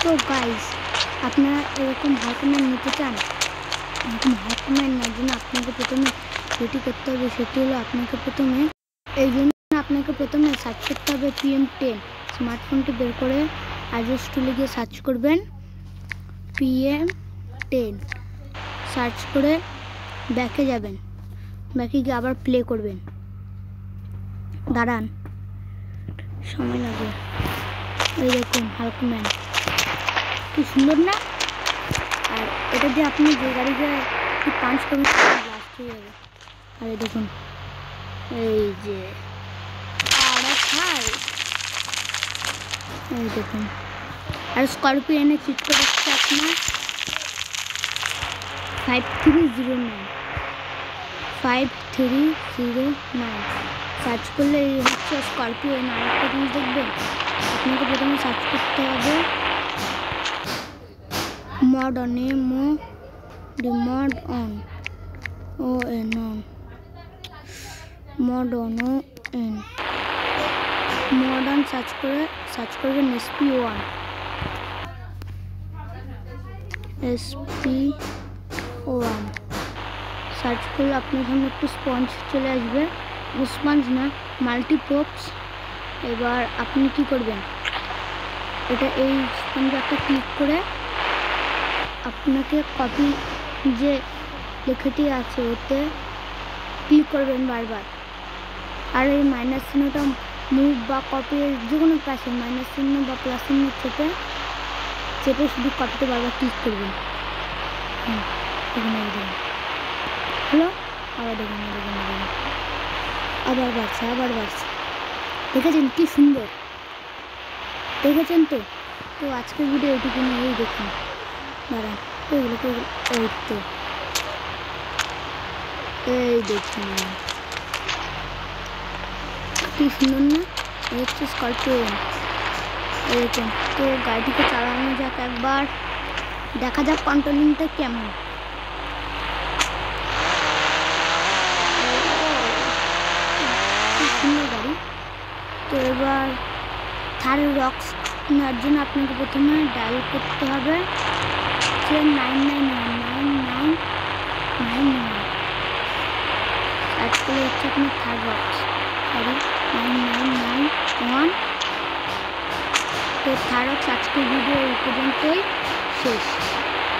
তো গাইস, আপনারা এরকম হাইকম্যান্ড নিতে চান? এরকম হাইকম্যান্ড নেওয়ার জন্য আপনাকে প্রথমে যেটি করতে হবে সেটি হলো আপনাকে প্রথমে সার্চ করতে হবে PM10। স্মার্টফোনটি বের করে আইওএস টুলে গিয়ে সার্চ করবেন PM10, সার্চ করে ব্যাকে যাবেন, ব্যাকে গিয়ে আবার প্লে করবেন। দাঁড়ান, সময় লাগবে। এই দেখুন হাইকম্যান্ড কি সুন্দর না? আর এটা দিয়ে আপনি যে গাড়িতে পাঞ্চ করবেন ব্লাস্ট হয়ে যাবে। আর এই দেখুন, এই যে এই দেখুন। আর স্করপিওনের চিট কোড হচ্ছে আপনার 5309 সার্চ করলে এই হচ্ছে স্করপিওন। আর একটা জিনিস দেখবেন, আপনাকে প্রথমে সার্চ করতে হবে mod on সার্চ করবেন SP1 সার্চ করলে আপনার সামনে একটু স্পঞ্জ চলে আসবে, স্পঞ্জ না, মাল্টিপপস। এবার আপনি কি করবেন, এটা এই স্পঞ্জে একটা ক্লিক করে আপনাকে কপি যে লেখাটি আছে ওতে ক্লিক করবেন বারবার। আর এই মাইনাস চিহ্নটা মুভ বা কপি যে কোনো পাশে মাইনাস চিহ্ন বা প্লাস চিহ্ন চেপে শুধু কপিতে বারবার ক্লিক করবেন। হলো, আবার দেখুন আবার বাড়ছে। দেখেছেন কি সুন্দর? দেখেছেন তো? তো আজকের ভিডিও এটুকু নিয়েই দেখুন। দাঁড়ান, এই দেখুন কি সুন্দর না? এই হচ্ছে স্করপিওন। এরকম তো গাড়িটিকে চালানো যাক একবার, দেখা যাক কন্ট্রোলিংটা কেমন। সুন্দর গাড়ি। তো এবার থার রক্স নেওয়ার জন্য আপনাকে প্রথমে ডায়াল করতে হবে 991 সার্চ করলে হচ্ছে আপনার থার রক্স, 9991। তো থার রক্স আজকের ভিডিও এই পর্যন্তই শেষ।